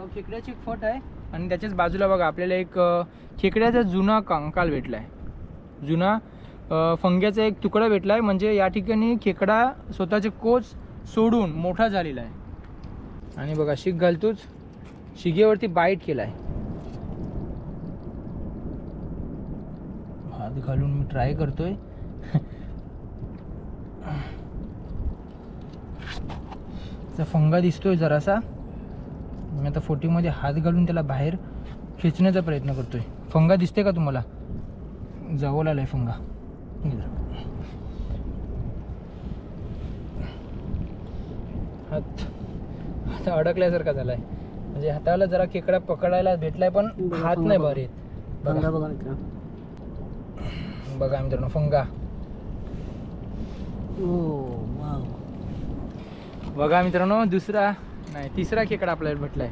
खेकड्याची एक फट आहे आणि त्याच्याच बाजूला बघा आपल्याला एक खेकड्याचा जुना कंकाल भेटला आहे. जुना फंग्याचा एक तुकडा भेटला आहे. म्हणजे या ठिकाणी खेकडा स्वतःचे कोच सोडून मोठा झालेला आहे. आणि बघा शिग घालतोच शिगेवरती बाईट केला आहे. हात घालून मी ट्राय करतोय. फंगा दिसतोय जरासा. मी आता फोटीमध्ये हात घालून त्याला बाहेर खेचण्याचा प्रयत्न करतोय. फंगा दिसते का तुम्हाला? जवळ आलाय फंगा. हात अडकल्यासारखा झालाय. म्हणजे हाताला जरा खेकडा पकडायला भेटलाय पण हात नाही बाहेर येत. बघा मित्रांनो फंगा. बघा मित्रांनो तिसरा खेकडा आपल्याला भेटलाय.